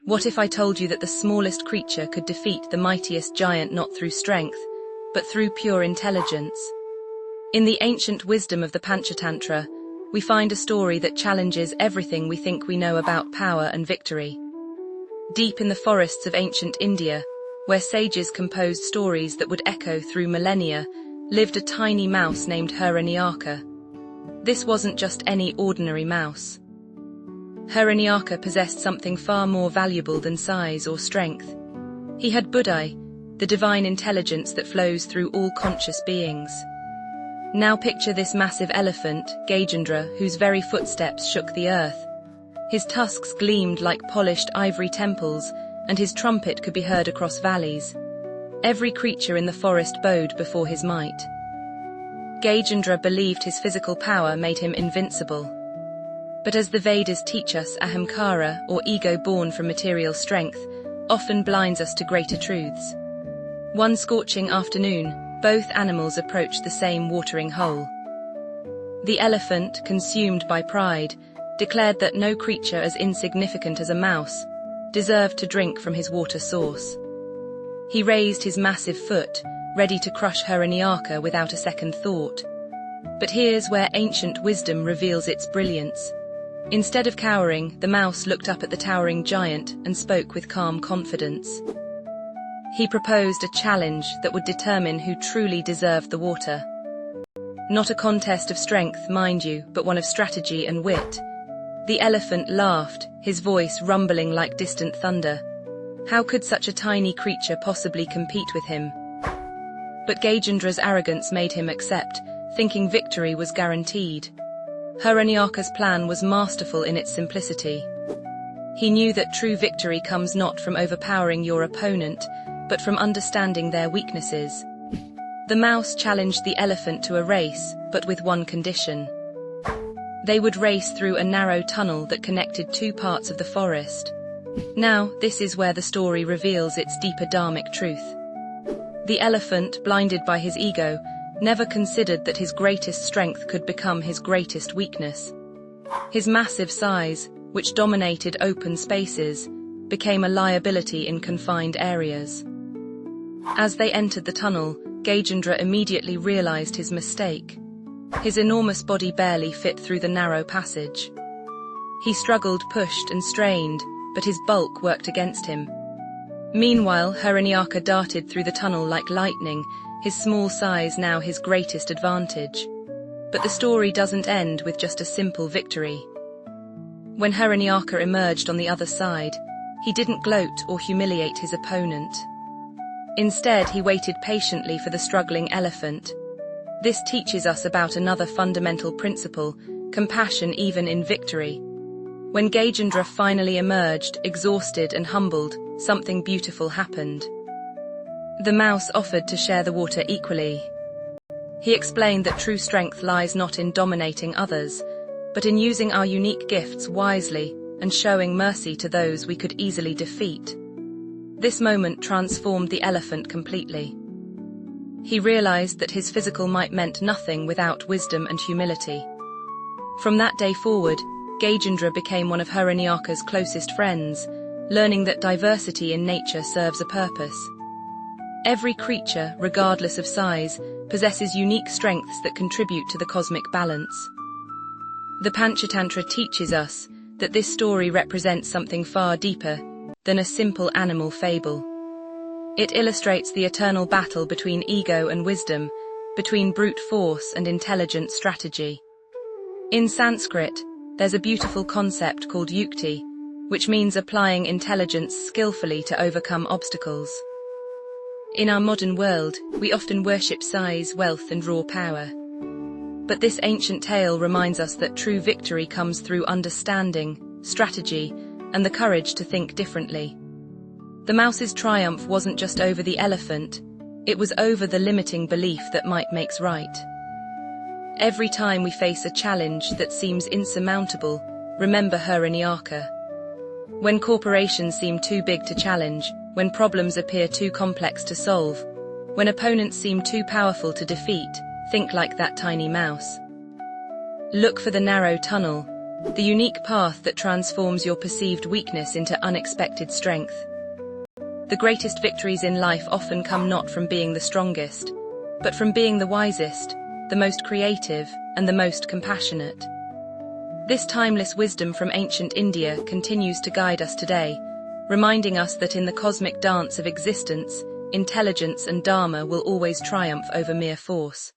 What if I told you that the smallest creature could defeat the mightiest giant not through strength, but through pure intelligence? In the ancient wisdom of the Panchatantra, we find a story that challenges everything we think we know about power and victory. Deep in the forests of ancient India, where sages composed stories that would echo through millennia, lived a tiny mouse named Hiranyaka. This wasn't just any ordinary mouse. Hiranyaka possessed something far more valuable than size or strength. He had Buddhi, the divine intelligence that flows through all conscious beings. Now picture this massive elephant, Gajendra, whose very footsteps shook the earth. His tusks gleamed like polished ivory temples, and his trumpet could be heard across valleys. Every creature in the forest bowed before his might. Gajendra believed his physical power made him invincible. But as the Vedas teach us, ahamkara, or ego born from material strength, often blinds us to greater truths. One scorching afternoon, both animals approached the same watering hole. The elephant, consumed by pride, declared that no creature as insignificant as a mouse deserved to drink from his water source. He raised his massive foot, ready to crush Hiranyaka without a second thought. But here's where ancient wisdom reveals its brilliance. Instead of cowering, the mouse looked up at the towering giant and spoke with calm confidence. He proposed a challenge that would determine who truly deserved the water. Not a contest of strength, mind you, but one of strategy and wit. The elephant laughed, his voice rumbling like distant thunder. How could such a tiny creature possibly compete with him? But Gajendra's arrogance made him accept, thinking victory was guaranteed. Hiranyaka's plan was masterful in its simplicity. He knew that true victory comes not from overpowering your opponent, but from understanding their weaknesses. The mouse challenged the elephant to a race, but with one condition. They would race through a narrow tunnel that connected two parts of the forest. Now, this is where the story reveals its deeper dharmic truth. The elephant, blinded by his ego, never considered that his greatest strength could become his greatest weakness. His massive size, which dominated open spaces, became a liability in confined areas. As they entered the tunnel, Gajendra immediately realized his mistake. His enormous body barely fit through the narrow passage. He struggled, pushed and strained, but his bulk worked against him. Meanwhile, Hiranyaka darted through the tunnel like lightning, his small size now his greatest advantage. But the story doesn't end with just a simple victory. When Hiranyaka emerged on the other side, he didn't gloat or humiliate his opponent. Instead, he waited patiently for the struggling elephant. This teaches us about another fundamental principle, compassion even in victory. When Gajendra finally emerged, exhausted and humbled, something beautiful happened. The mouse offered to share the water equally. He explained that true strength lies not in dominating others, but in using our unique gifts wisely and showing mercy to those we could easily defeat. This moment transformed the elephant completely. He realized that his physical might meant nothing without wisdom and humility. From that day forward, Gajendra became one of Hiranyaka's closest friends, learning that diversity in nature serves a purpose. Every creature, regardless of size, possesses unique strengths that contribute to the cosmic balance. The Panchatantra teaches us that this story represents something far deeper than a simple animal fable. It illustrates the eternal battle between ego and wisdom, between brute force and intelligent strategy. In Sanskrit, there's a beautiful concept called yukti, which means applying intelligence skillfully to overcome obstacles. In our modern world, we often worship size, wealth and raw power. But this ancient tale reminds us that true victory comes through understanding, strategy, and the courage to think differently. The mouse's triumph wasn't just over the elephant, it was over the limiting belief that might makes right. Every time we face a challenge that seems insurmountable, remember Hiranyaka. When corporations seem too big to challenge, when problems appear too complex to solve, when opponents seem too powerful to defeat, think like that tiny mouse. Look for the narrow tunnel, the unique path that transforms your perceived weakness into unexpected strength. The greatest victories in life often come not from being the strongest, but from being the wisest, the most creative, and the most compassionate. This timeless wisdom from ancient India continues to guide us today, reminding us that in the cosmic dance of existence, intelligence and dharma will always triumph over mere force.